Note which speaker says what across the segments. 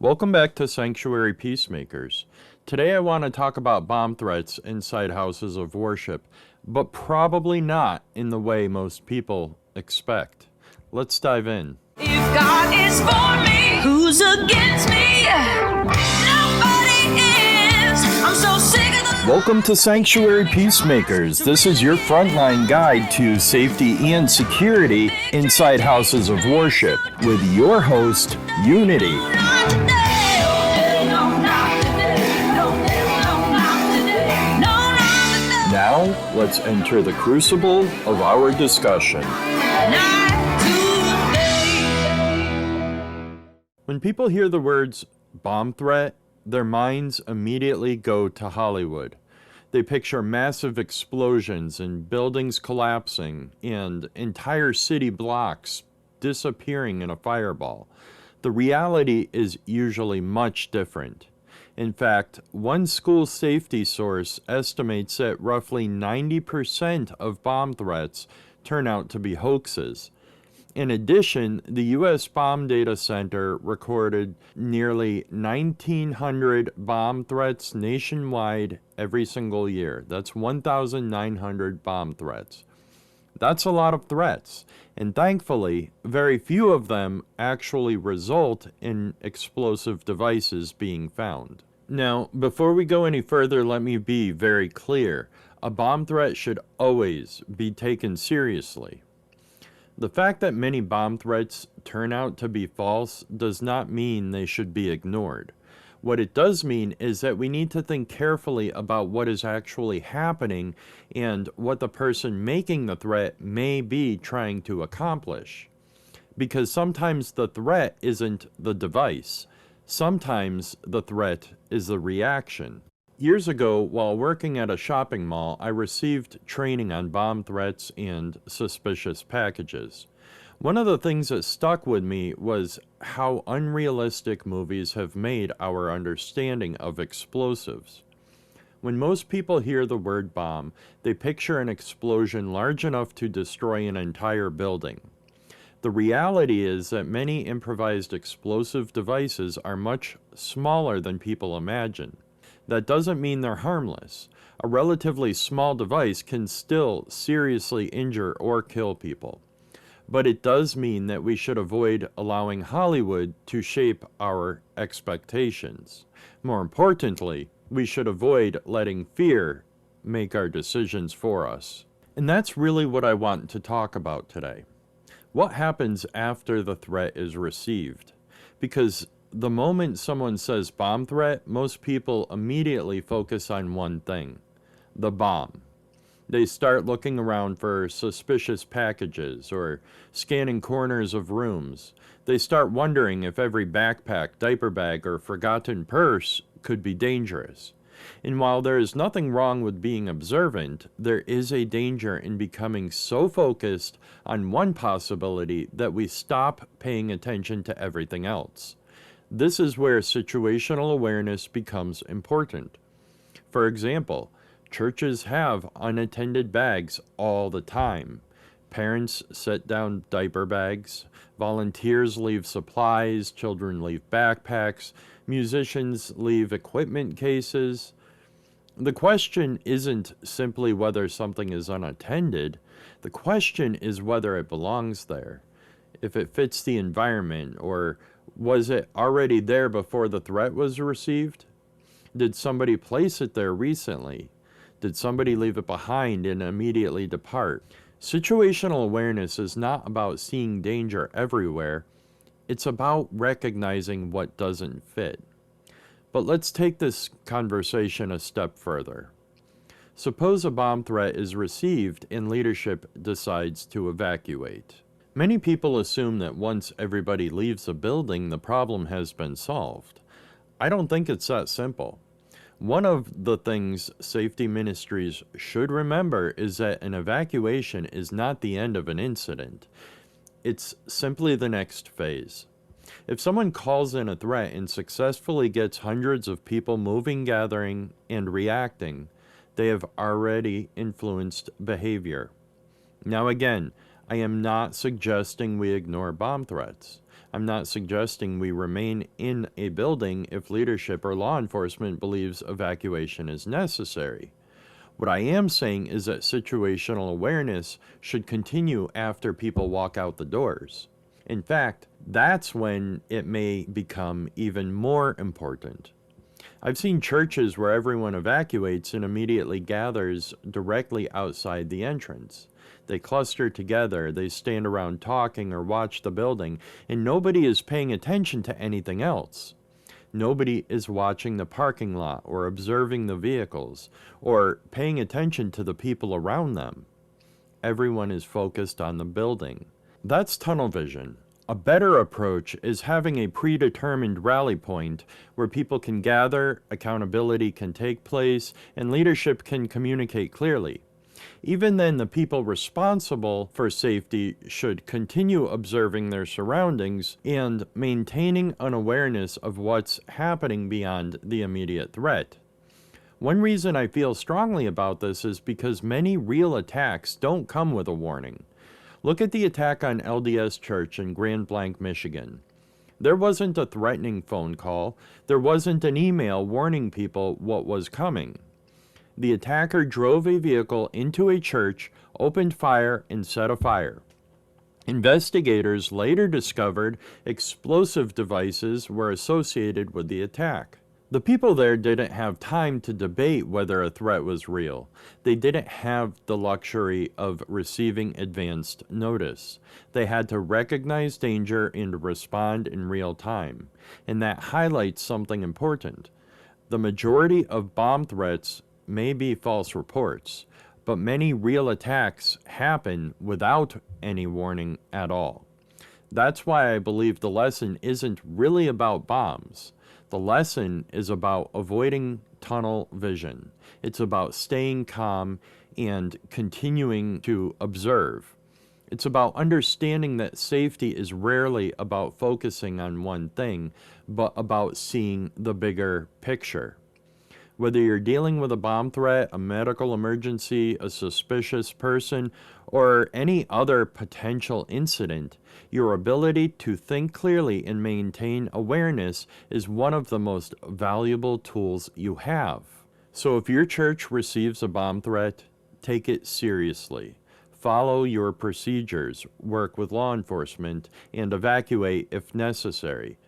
Speaker 1: Welcome back to Sanctuary Peacemakers. Today I want to talk about bomb threats inside houses of worship, but probably not in the way most people expect. Let's dive in.
Speaker 2: If God is for me, who's against me? Nobody is. I'm so sick of the...
Speaker 1: Welcome to Sanctuary Peacemakers. This is your frontline guide to safety and security inside houses of worship with your host, Unity.
Speaker 2: Not today. No, not today. No, not today. No, not today.
Speaker 1: Now, let's enter the crucible of our discussion.
Speaker 2: Not today.
Speaker 1: When people hear the words bomb threat, their minds immediately go to Hollywood. They picture massive explosions and buildings collapsing and entire city blocks disappearing in a fireball. The reality is usually much different. In fact, one school safety source estimates that roughly 90% of bomb threats turn out to be hoaxes. In addition, the U.S. Bomb Data Center recorded nearly 1,900 bomb threats nationwide every single year. That's 1,900 bomb threats. That's a lot of threats, and thankfully, very few of them actually result in explosive devices being found. Now, before we go any further, let me be very clear. A bomb threat should always be taken seriously. The fact that many bomb threats turn out to be false does not mean they should be ignored. What it does mean is that we need to think carefully about what is actually happening and what the person making the threat may be trying to accomplish. Because sometimes the threat isn't the device. Sometimes the threat is the reaction. Years ago, while working at a shopping mall, I received training on bomb threats and suspicious packages. One of the things that stuck with me was how unrealistic movies have made our understanding of explosives. When most people hear the word bomb, they picture an explosion large enough to destroy an entire building. The reality is that many improvised explosive devices are much smaller than people imagine. That doesn't mean they're harmless. A relatively small device can still seriously injure or kill people. But it does mean that we should avoid allowing Hollywood to shape our expectations. More importantly, we should avoid letting fear make our decisions for us. And that's really what I want to talk about today. What happens after the threat is received? Because the moment someone says bomb threat, most people immediately focus on one thing: the bomb. They start looking around for suspicious packages or scanning corners of rooms. They start wondering if every backpack, diaper bag, or forgotten purse could be dangerous. And while there is nothing wrong with being observant, there is a danger in becoming so focused on one possibility that we stop paying attention to everything else. This is where situational awareness becomes important. For example, churches have unattended bags all the time. Parents set down diaper bags, volunteers leave supplies, children leave backpacks, musicians leave equipment cases. The question isn't simply whether something is unattended. The question is whether it belongs there, if it fits the environment, or was it already there before the threat was received? Did somebody place it there recently? Did somebody leave it behind and immediately depart? Situational awareness is not about seeing danger everywhere. It's about recognizing what doesn't fit. But let's take this conversation a step further. Suppose a bomb threat is received and leadership decides to evacuate. Many people assume that once everybody leaves a building, the problem has been solved. I don't think it's that simple. One of the things safety ministries should remember is that an evacuation is not the end of an incident. It's simply the next phase. If someone calls in a threat and successfully gets hundreds of people moving, gathering, and reacting, they have already influenced behavior. Now again, I am not suggesting we ignore bomb threats. I'm not suggesting we remain in a building if leadership or law enforcement believes evacuation is necessary. What I am saying is that situational awareness should continue after people walk out the doors. In fact, that's when it may become even more important. I've seen churches where everyone evacuates and immediately gathers directly outside the entrance. They cluster together, they stand around talking or watch the building, and nobody is paying attention to anything else. Nobody is watching the parking lot or observing the vehicles or paying attention to the people around them. Everyone is focused on the building. That's tunnel vision. A better approach is having a predetermined rally point where people can gather, accountability can take place, and leadership can communicate clearly. Even then, the people responsible for safety should continue observing their surroundings and maintaining an awareness of what's happening beyond the immediate threat. One reason I feel strongly about this is because many real attacks don't come with a warning. Look at the attack on LDS Church in Grand Blanc, Michigan. There wasn't a threatening phone call. There wasn't an email warning people what was coming. The attacker drove a vehicle into a church, opened fire, and set a fire. Investigators later discovered explosive devices were associated with the attack. The people there didn't have time to debate whether a threat was real. They didn't have the luxury of receiving advanced notice. They had to recognize danger and respond in real time. And that highlights something important. The majority of bomb threats may be false reports, but many real attacks happen without any warning at all. That's why I believe the lesson isn't really about bombs. The lesson is about avoiding tunnel vision. It's about staying calm and continuing to observe. It's about understanding that safety is rarely about focusing on one thing, but about seeing the bigger picture. Whether you're dealing with a bomb threat, a medical emergency, a suspicious person, or any other potential incident, your ability to think clearly and maintain awareness is one of the most valuable tools you have. So if your church receives a bomb threat, take it seriously. Follow your procedures, work with law enforcement, and evacuate if necessary.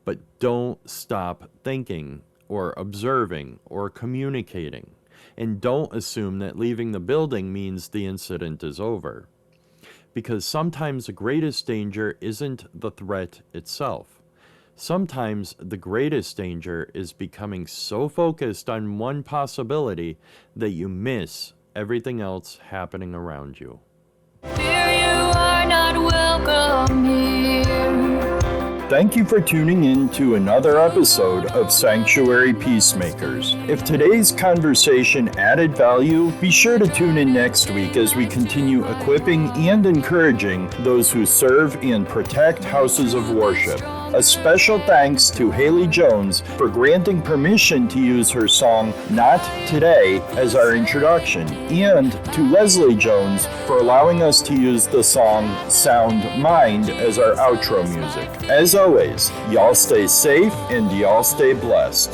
Speaker 1: But don't stop thinking or observing or communicating. And don't assume that leaving the building means the incident is over. Because sometimes the greatest danger isn't the threat itself. Sometimes the greatest danger is becoming so focused on one possibility that you miss everything else happening around you.
Speaker 2: Fear you are not welcome here.
Speaker 1: Thank you for tuning in to another episode of Sanctuary Peacemakers. If today's conversation added value, be sure to tune in next week as we continue equipping and encouraging those who serve and protect houses of worship. A special thanks to Haley Jones for granting permission to use her song Not Today as our introduction, and to Leslie Jones for allowing us to use the song Sound Mind as our outro music. As always, y'all stay safe and y'all stay blessed.